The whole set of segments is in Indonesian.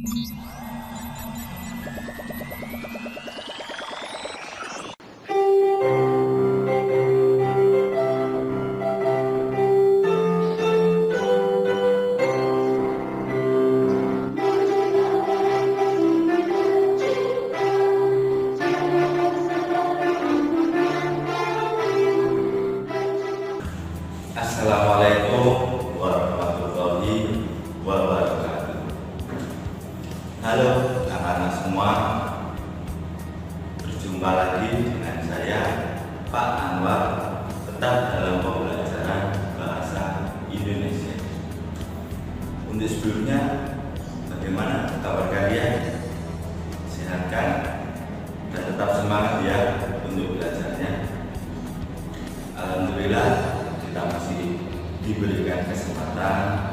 Assalamualaikum warahmatullahi wabarakatuh. Halo anak-anak semua, berjumpa lagi dengan saya Pak Anwar, tetap dalam pembelajaran bahasa Indonesia. Untuk sebelumnya, bagaimana kabar kalian? Sehat kan? Dan tetap semangat ya untuk belajarnya. Alhamdulillah kita masih diberikan kesempatan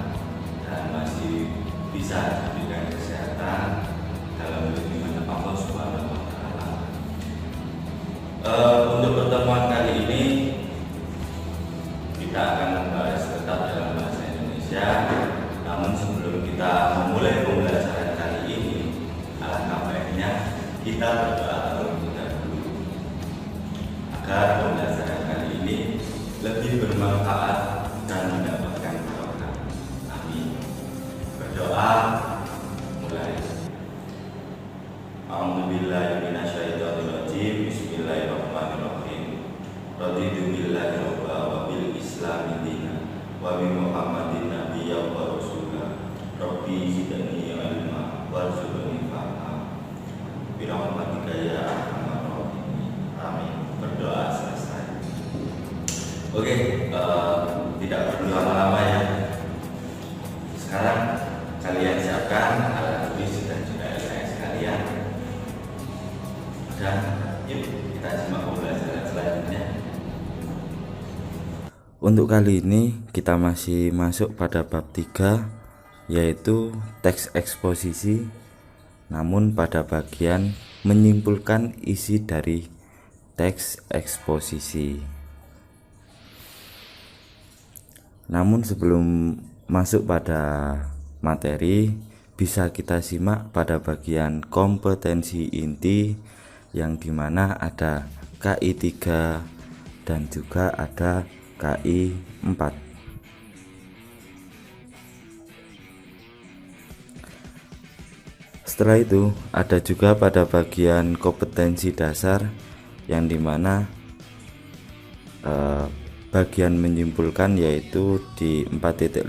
dan masih bisa diberikan kesehatan dalam lindungan Allah Subhanahu wa Ta'ala. Untuk pertemuan kali ini kita akan membahas tetap dalam bahasa Indonesia. Namun sebelum kita memulai pembelajaran kali ini, alangkah baiknya kita berdoa terlebih dahulu agar pembelajaran kali ini lebih bermanfaat dan mendapatkan barokah. Amin. Berdoa mulai. A'udzubillahi minasyaitonirrajim. Bismillahirrahmanirrahim. Raditu billahi rabba wa bil islami dina wa bi Muhammadin nabiyya wa rasula. Rabbi zidni ilma warzuqni fahma. Bi rahmatika ya arhamar rahimin. Amin. Berdoa selesai. Oke, tidak perlu lama-lama ya. Sekarang kalian siapkan alat tulis dan juga LKS kalian. Dan yuk kita simak pembelajaran selanjutnya. Untuk kali ini kita masih masuk pada bab 3, yaitu teks eksposisi, namun pada bagian menyimpulkan isi dari teks eksposisi. Namun sebelum masuk pada materi, bisa kita simak pada bagian kompetensi inti, yang dimana ada KI 3 dan juga ada KI 4. Setelah itu ada juga pada bagian kompetensi dasar, yang dimana bagian menyimpulkan, yaitu di 4.5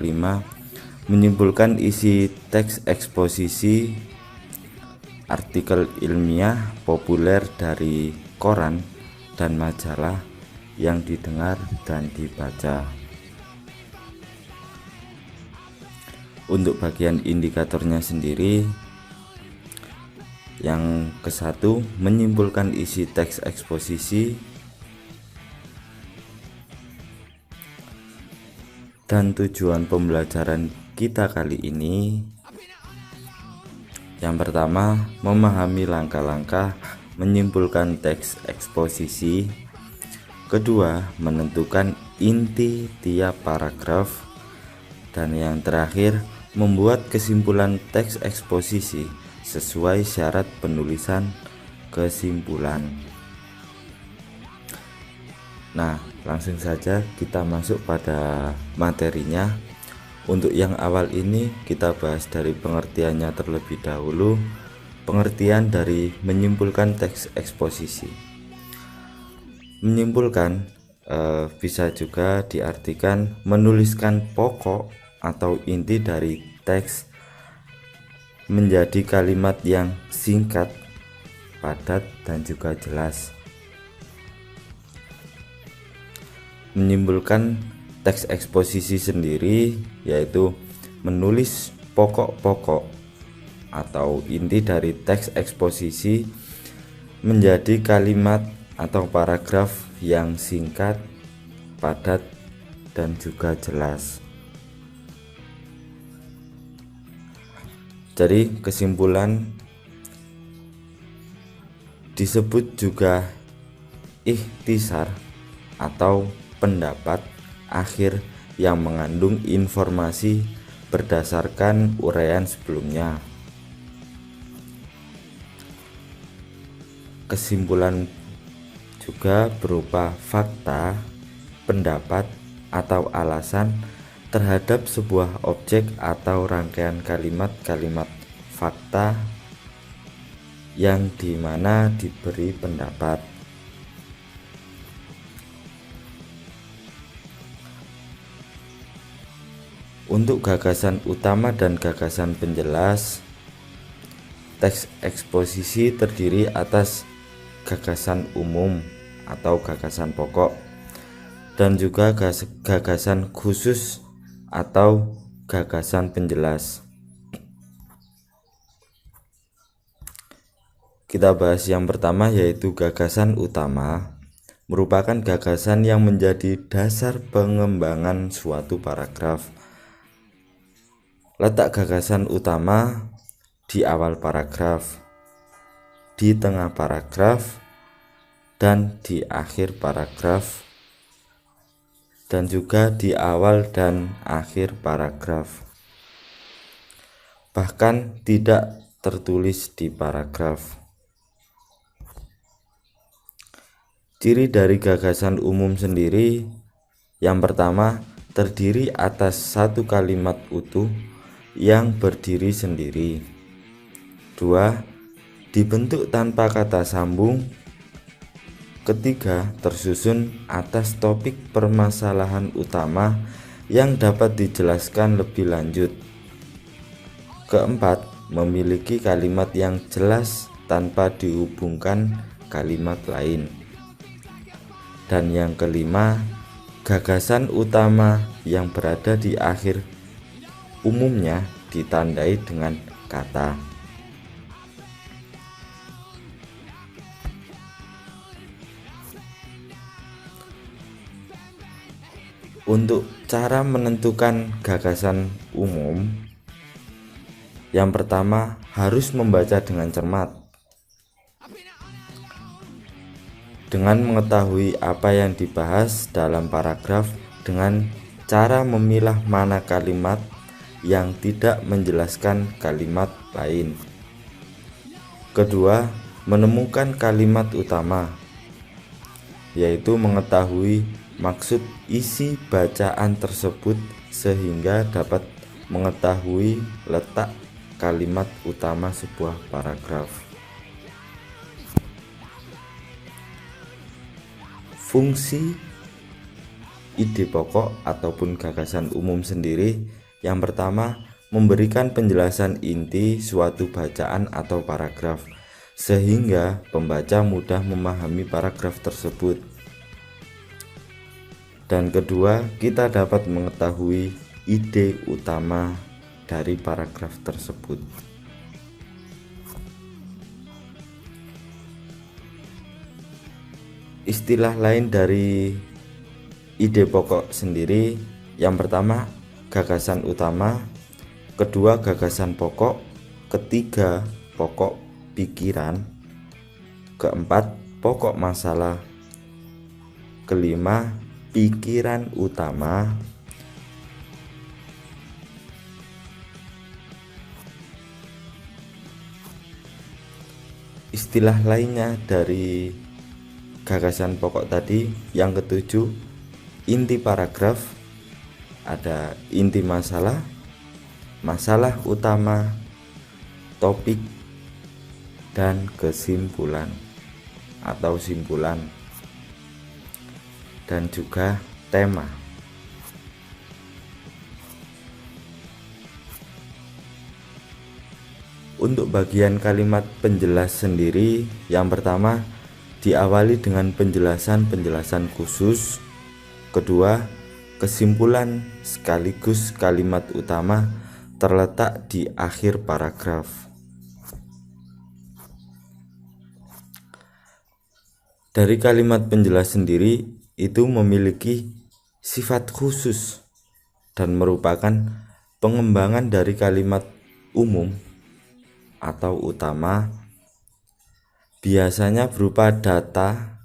menyimpulkan isi teks eksposisi artikel ilmiah populer dari koran dan majalah yang didengar dan dibaca. Untuk bagian indikatornya sendiri, yang ke-1 menyimpulkan isi teks eksposisi. Dan tujuan pembelajaran kita kali ini, yang pertama, memahami langkah-langkah menyimpulkan teks eksposisi. Kedua, menentukan inti tiap paragraf. Dan yang terakhir, membuat kesimpulan teks eksposisi sesuai syarat penulisan kesimpulan. Nah, langsung saja kita masuk pada materinya. Untuk yang awal ini kita bahas dari pengertiannya terlebih dahulu. Pengertian dari menyimpulkan teks eksposisi. Menyimpulkan bisa juga diartikan menuliskan pokok atau inti dari teks menjadi kalimat yang singkat, padat, dan juga jelas. Menyimpulkan teks eksposisi sendiri yaitu menulis pokok-pokok atau inti dari teks eksposisi menjadi kalimat atau paragraf yang singkat, padat, dan juga jelas. Jadi kesimpulan disebut juga ikhtisar atau pendapat akhir yang mengandung informasi berdasarkan uraian sebelumnya. kesimpulan juga berupa fakta, pendapat, atau alasan terhadap sebuah objek atau rangkaian kalimat-kalimat fakta yang dimana diberi pendapat. Untuk gagasan utama dan gagasan penjelas, teks eksposisi terdiri atas gagasan umum atau gagasan pokok dan juga gagasan khusus atau gagasan penjelas. Kita bahas yang pertama, yaitu gagasan utama, merupakan gagasan yang menjadi dasar pengembangan suatu paragraf. Letak gagasan utama di awal paragraf, di tengah paragraf, dan di akhir paragraf, dan juga di awal dan akhir paragraf. Bahkan tidak tertulis di paragraf. Ciri dari gagasan umum sendiri, yang pertama, terdiri atas satu kalimat utuh yang berdiri sendiri. 2. Dibentuk tanpa kata sambung. Ketiga, tersusun atas topik permasalahan utama yang dapat dijelaskan lebih lanjut. Keempat, memiliki kalimat yang jelas tanpa dihubungkan kalimat lain. Dan yang kelima, gagasan utama yang berada di akhir umumnya ditandai dengan kata. Untuk cara menentukan gagasan umum, yang pertama harus membaca dengan cermat. Dengan mengetahui apa yang dibahas dalam paragraf dengan cara memilah mana kalimat yang tidak menjelaskan kalimat lain. Kedua, menemukan kalimat utama, yaitu mengetahui maksud isi bacaan tersebut sehingga dapat mengetahui letak kalimat utama sebuah paragraf. Fungsi ide pokok ataupun gagasan umum sendiri, yang pertama, memberikan penjelasan inti suatu bacaan atau paragraf sehingga pembaca mudah memahami paragraf tersebut. Dan kedua, kita dapat mengetahui ide utama dari paragraf tersebut. Istilah lain dari ide pokok sendiri, yang pertama, gagasan utama, kedua, gagasan pokok, ketiga, pokok pikiran, keempat, pokok masalah, kelima, pikiran utama, istilah lainnya dari gagasan pokok tadi, yang ketujuh, inti paragraf, ada inti masalah, masalah utama, topik, dan kesimpulan atau simpulan, dan juga tema. Untuk bagian kalimat penjelas sendiri, yang pertama diawali dengan penjelasan-penjelasan khusus, kedua, kesimpulan sekaligus kalimat utama terletak di akhir paragraf. Dari kalimat penjelas sendiri itu memiliki sifat khusus dan merupakan pengembangan dari kalimat umum atau utama, biasanya berupa data,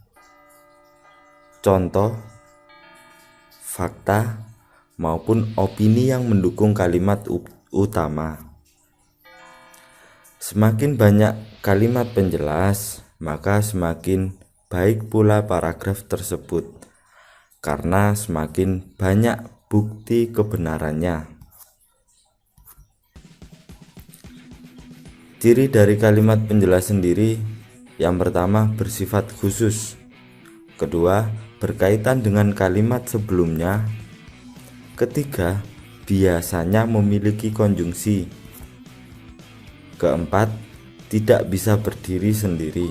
contoh, fakta, maupun opini yang mendukung kalimat utama. Semakin banyak kalimat penjelas, maka semakin baik pula paragraf tersebut, karena semakin banyak bukti kebenarannya. Ciri dari kalimat penjelas sendiri, yang pertama bersifat khusus, kedua berkaitan dengan kalimat sebelumnya, ketiga biasanya memiliki konjungsi, keempat tidak bisa berdiri sendiri,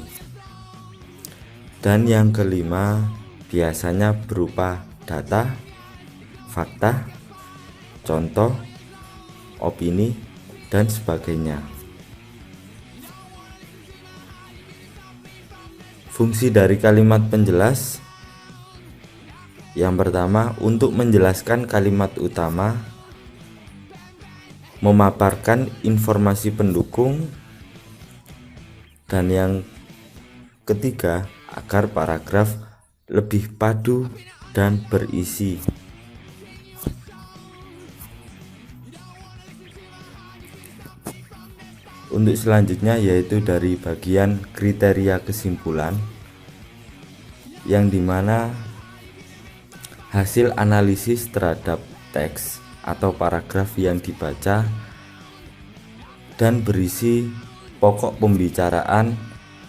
dan yang kelima biasanya berupa data, fakta, contoh, opini, dan sebagainya. Fungsi dari kalimat penjelas, yang pertama untuk menjelaskan kalimat utama, memaparkan informasi pendukung, dan yang ketiga agar paragraf lebih padu dan berisi. Untuk selanjutnya yaitu dari bagian kriteria kesimpulan, yang dimana hasil analisis terhadap teks atau paragraf yang dibaca dan berisi pokok pembicaraan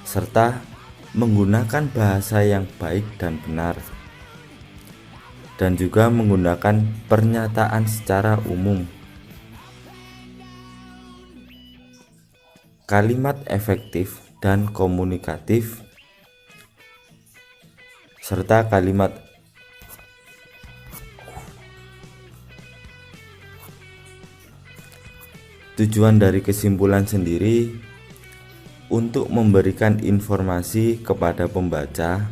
serta menggunakan bahasa yang baik dan benar, dan juga menggunakan pernyataan secara umum. Kalimat efektif dan komunikatif, serta kalimat tujuan dari kesimpulan sendiri untuk memberikan informasi kepada pembaca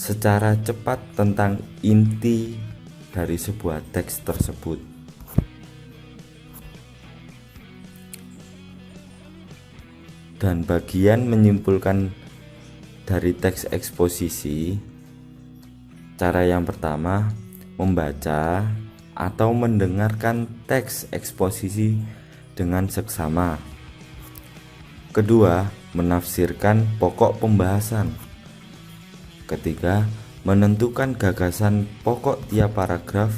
secara cepat tentang inti dari sebuah teks tersebut. Dan bagian menyimpulkan dari teks eksposisi, cara yang pertama membaca atau mendengarkan teks eksposisi dengan seksama. Kedua, menafsirkan pokok pembahasan. Ketiga, menentukan gagasan pokok tiap paragraf.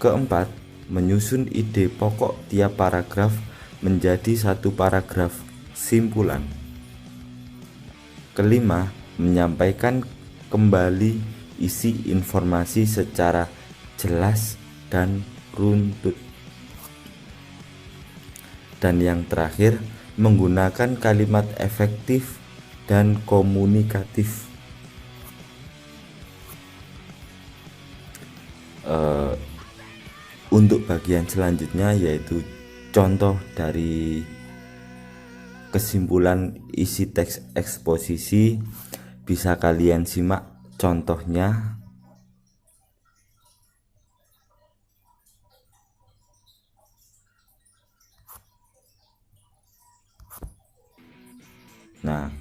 Keempat, menyusun ide pokok tiap paragraf menjadi satu paragraf simpulan. Kelima, menyampaikan kembali isi informasi secara jelas dan runtut. Dan yang terakhir, menggunakan kalimat efektif dan komunikatif. Untuk bagian selanjutnya yaitu contoh dari kesimpulan isi teks eksposisi, bisa kalian simak contohnya. Nah,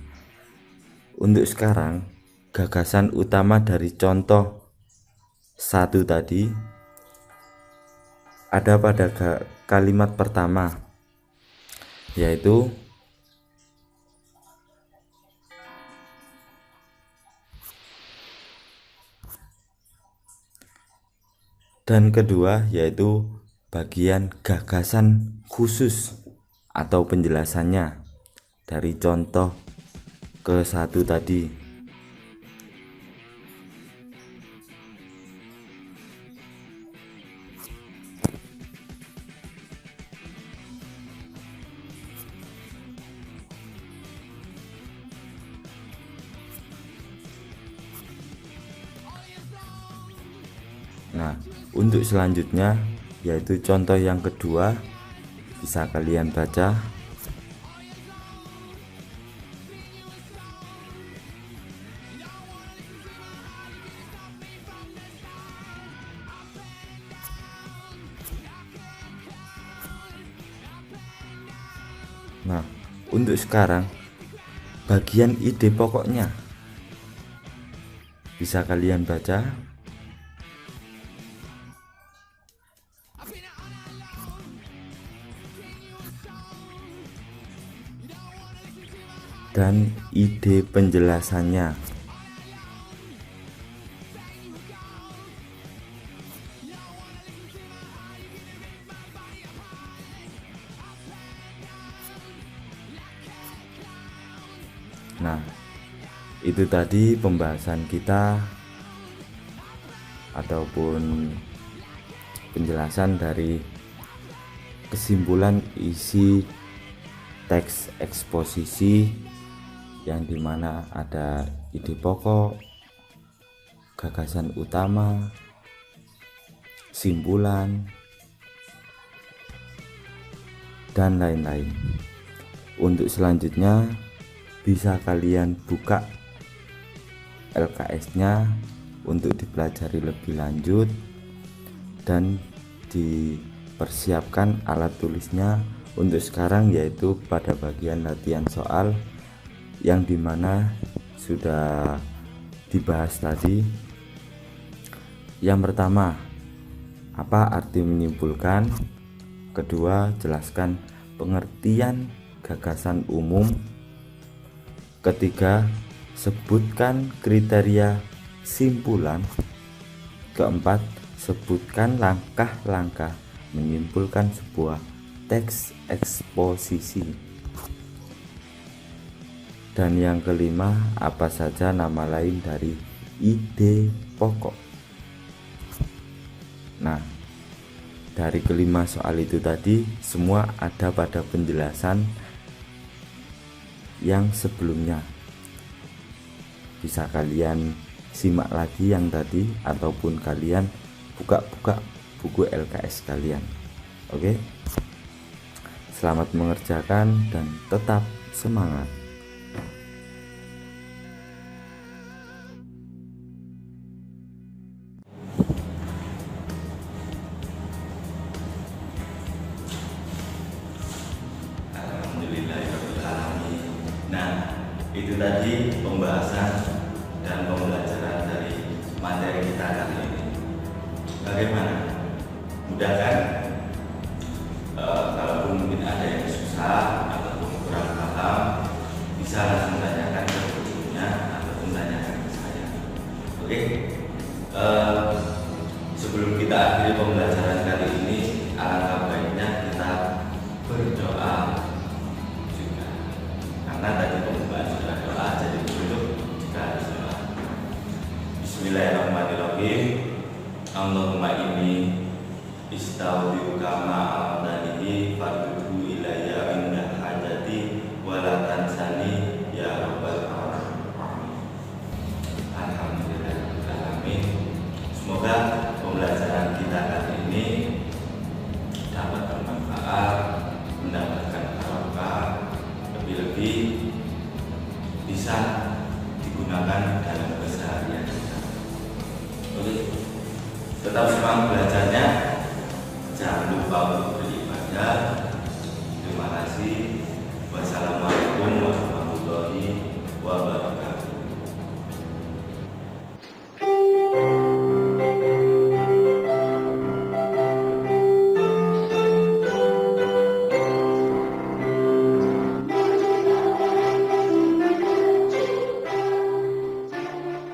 untuk sekarang gagasan utama dari contoh satu tadi ada pada kalimat pertama, yaitu dan kedua yaitu bagian gagasan khusus atau penjelasannya dari contoh ke satu tadi. Nah, untuk selanjutnya yaitu contoh yang kedua, bisa kalian baca. Nah, untuk sekarang bagian ide pokoknya bisa kalian baca. dan ide penjelasannya. Nah, itu tadi pembahasan kita ataupun penjelasan dari kesimpulan isi teks eksposisi, yang dimana ada ide pokok, gagasan utama, simpulan, dan lain-lain. Untuk selanjutnya bisa kalian buka LKS-nya untuk dipelajari lebih lanjut dan dipersiapkan alat tulisnya untuk sekarang, yaitu pada bagian latihan soal yang dimana sudah dibahas tadi. Yang pertama, apa arti menyimpulkan? Kedua, jelaskan pengertian gagasan umum. Ketiga, sebutkan kriteria simpulan. Keempat, sebutkan langkah-langkah menyimpulkan sebuah teks eksposisi. Dan yang kelima, apa saja nama lain dari ide pokok. Nah, dari kelima soal itu tadi semua ada pada penjelasan yang sebelumnya. Bisa kalian simak lagi yang tadi ataupun kalian buka-buka buku LKS kalian. Oke. Selamat mengerjakan dan tetap semangat. Nah, itu tadi pembahasan dan pembelajaran dari materi kita kali ini. Bagaimana? Mudah kan? Kalaupun mungkin ada yang susah ataupun kurang paham, bisa langsung tanyakan ke gurunya ataupun tanyakan ke saya. Oke? Sebelum kita akhiri pembelajaran kali ini, alangkah baiknya kita berdoa juga. Karena tadi pembukaan sudah doa, jadi dulu kita harus doa. Bismillahirrahmanirrahim. Allahumma inni istaudiuka ma'amdanihi farduhu ilayya indah hajati wala tansani ya rabbal alamin. Alhamdulillahirrahmanirrahim. Semoga pembelajaran kita kali ini dapat bermanfaat, mendapatkan barokah, lebih-lebih bisa digunakan dalam keseharian kita. Oke, tetap semangat belajarnya, jangan lupa untuk beribadah. Terima kasih. Wassalamualaikum warahmatullahi wabarakatuh.